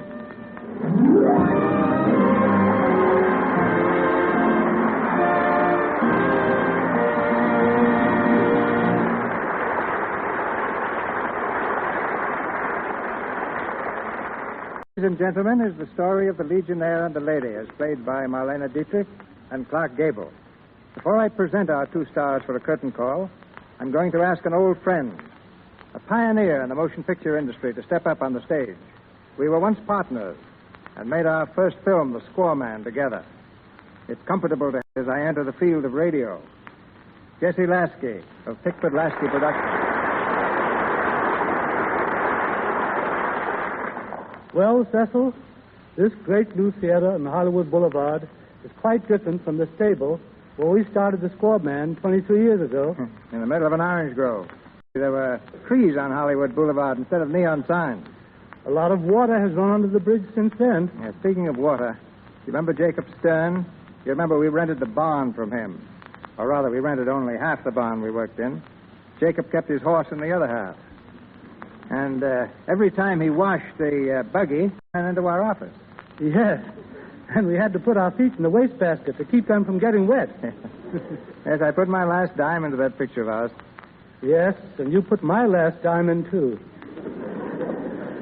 Ladies and gentlemen, is the story of the Legionnaire and the Lady, as played by Marlene Dietrich and Clark Gable. Before I present our two stars for a curtain call, I'm going to ask an old friend, a pioneer in the motion picture industry, to step up on the stage. We were once partners and made our first film, The Squaw Man, together. It's comfortable to as I enter the field of radio. Jesse Lasky of Pickford Lasky Productions. Well, Cecil, this great new theater on Hollywood Boulevard is quite different from the stable where we started the Squaw Man 23 years ago. In the middle of an orange grove. There were trees on Hollywood Boulevard instead of neon signs. A lot of water has run under the bridge since then. Yeah, speaking of water, you remember Jacob Stern? You remember we rented the barn from him. Or rather, we rented only half the barn we worked in. Jacob kept his horse in the other half. And every time he washed the buggy, ran into our office. Yes. And we had to put our feet in the wastebasket to keep them from getting wet. Yes, I put my last dime into that picture of ours. Yes, and you put my last dime in, too.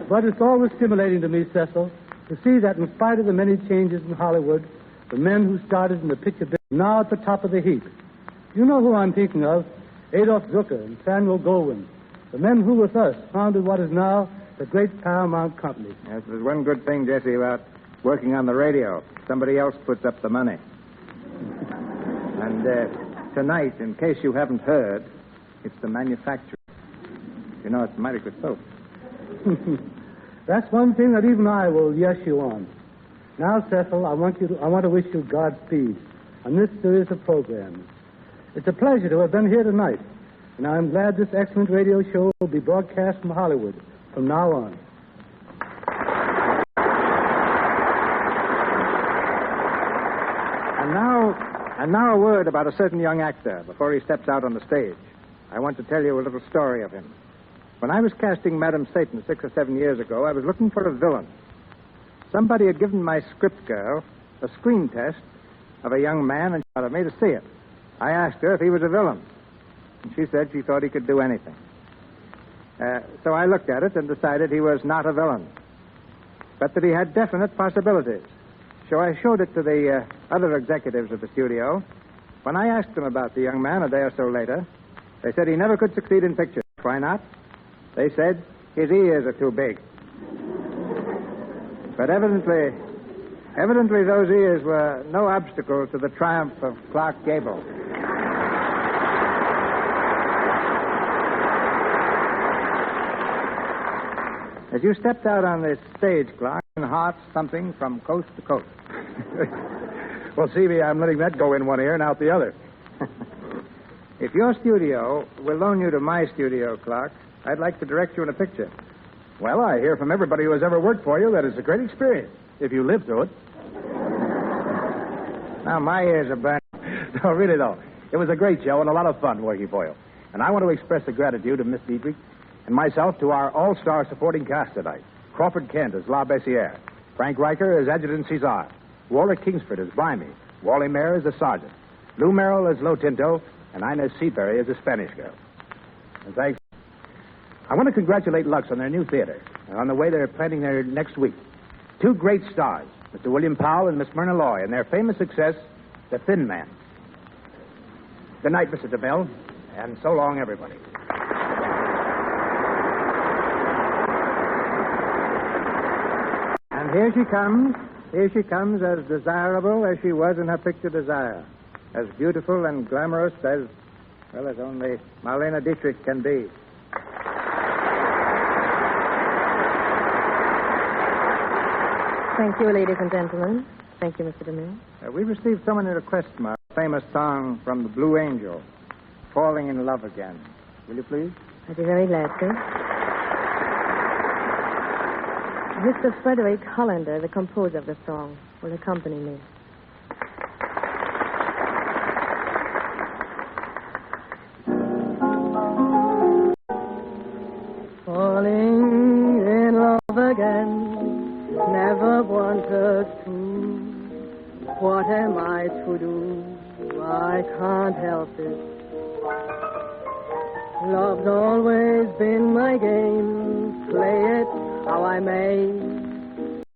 But it's always stimulating to me, Cecil, to see that in spite of the many changes in Hollywood, the men who started in the picture business are now at the top of the heap. You know who I'm thinking of, Adolf Zucker and Samuel Goldwyn. The men who, with us, founded what is now the great Paramount Company. Yes, there's one good thing, Jesse, about working on the radio. Somebody else puts up the money. And tonight, in case you haven't heard, it's the manufacturer. You know, it's mighty good soap. That's one thing that even I will yes you on. Now, Cecil, I want to wish you Godspeed on this series of programs. It's a pleasure to have been here tonight, and I'm glad this excellent radio show will be broadcast from Hollywood from now on. And now a word about a certain young actor before he steps out on the stage. I want to tell you a little story of him. When I was casting Madame Satan 6 or 7 years ago, I was looking for a villain. Somebody had given my script girl a screen test of a young man and she wanted me to see it. I asked her if he was a villain, and she said she thought he could do anything. So I looked at it and decided he was not a villain, but that he had definite possibilities. So I showed it to the other executives of the studio. When I asked them about the young man a day or so later, they said he never could succeed in pictures. Why not? They said his ears are too big. But evidently those ears were no obstacle to the triumph of Clark Gable. As you stepped out on this stage, Clark, hearts thumping from coast to coast. Well, C.B., I'm letting that go in one ear and out the other. If your studio will loan you to my studio, Clark, I'd like to direct you in a picture. Well, I hear from everybody who has ever worked for you that it's a great experience, if you live through it. Now, my ears are burning. No, really, though. It was a great show and a lot of fun working for you. And I want to express the gratitude of Miss Dietrich and myself to our all-star supporting cast tonight. Crawford Kent as La Bessiere. Frank Riker as Adjutant Cesar. Warwick Kingsford as Blimey. Wally Mayer as the sergeant. Lou Merrill as Lo Tinto. And Inez Seabury as a Spanish girl. And thanks. I want to congratulate Lux on their new theater and on the way they're planning their next week. Two great stars, Mr. William Powell and Miss Myrna Loy, and their famous success, The Thin Man. Good night, Mr. DeMille, and so long, everybody. And here she comes. Here she comes, as desirable as she was in her picture Desire. As beautiful and glamorous as only Marlene Dietrich can be. Thank you, ladies and gentlemen. Thank you, Mr. DeMille. We received so many requests, Mark. A famous song from the Blue Angel, Falling in Love Again. Will you please? I'd be very glad to. Mr. Frederick Hollander, the composer of the song, will accompany me. Falling in love again, never wanted to. What am I to do? I can't help it. Love's always been my game. Play it how I may.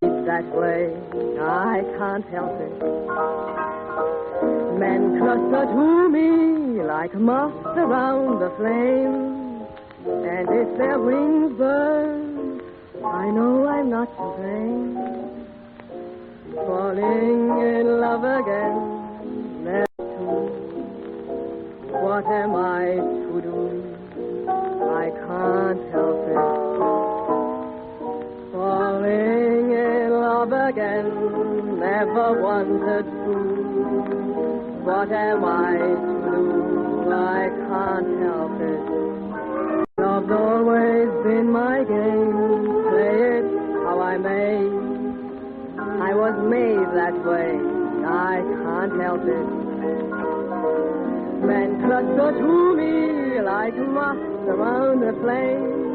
It's that way. I can't help it. Men cluster to me like moths around the flame. And if their wings burn, I know I'm not to blame. Falling in love again, never to. What am I to do? I can't help it. Falling in love again, never wanted to. What am I to do? I can't help it. Love's always been my game. Play it how I may. I was made that way. I can't help it. Men cluster to me like moths around a flame.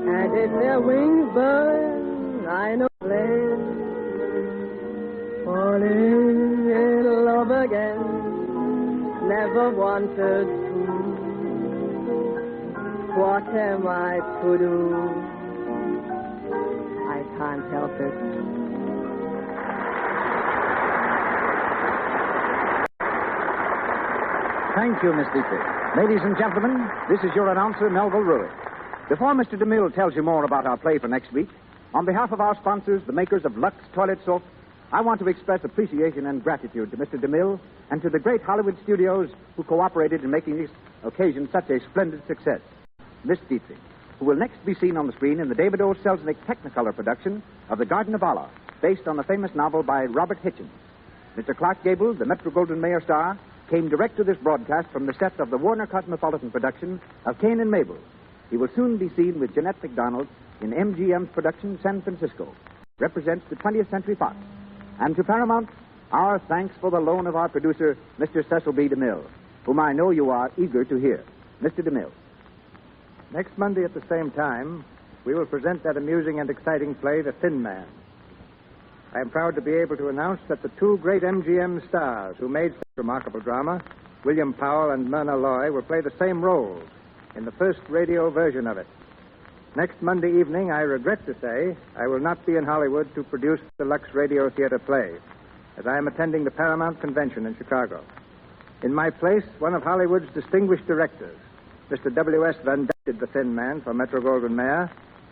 And if their wings burn, I know flame. Falling in love again, never wanted to. What am I to do? I can't help it. Thank you, Miss Dietrich. Ladies and gentlemen, this is your announcer, Melville Ruick. Before Mr. DeMille tells you more about our play for next week, on behalf of our sponsors, the makers of Lux Toilet Soap, I want to express appreciation and gratitude to Mr. DeMille and to the great Hollywood studios who cooperated in making this occasion such a splendid success. Miss Dietrich, who will next be seen on the screen in the David O. Selznick Technicolor production of The Garden of Allah, based on the famous novel by Robert Hitchens. Mr. Clark Gable, the Metro-Goldwyn-Mayer star, came direct to this broadcast from the set of the Warner Cosmopolitan production of Cain and Mabel. He will soon be seen with Jeanette MacDonald in MGM's production San Francisco, represents the 20th Century Fox. And to Paramount, our thanks for the loan of our producer, Mr. Cecil B. DeMille, whom I know you are eager to hear. Mr. DeMille. Next Monday at the same time, we will present that amusing and exciting play, The Thin Man. I am proud to be able to announce that the two great MGM stars who made such remarkable drama, William Powell and Myrna Loy, will play the same roles in the first radio version of it. Next Monday evening, I regret to say, I will not be in Hollywood to produce the Lux Radio Theater play, as I am attending the Paramount Convention in Chicago. In my place, one of Hollywood's distinguished directors, Mr. W.S. Van Dyke, The Thin Man for Metro-Goldwyn-Mayer,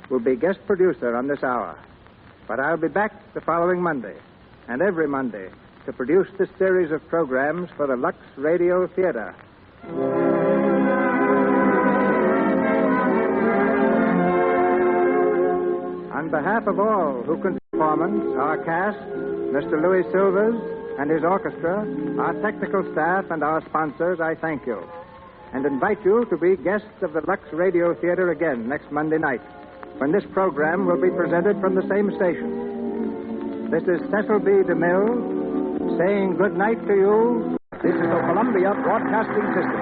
will be guest producer on this hour. But I'll be back the following Monday, and every Monday, to produce this series of programs for the Lux Radio Theater. On behalf of all who can performance, our cast, Mr. Louis Silvers and his orchestra, our technical staff, and our sponsors, I thank you, and invite you to be guests of the Lux Radio Theater again next Monday night, when this program will be presented from the same station. This is Cecil B. DeMille saying good night to you. This is the Columbia Broadcasting System.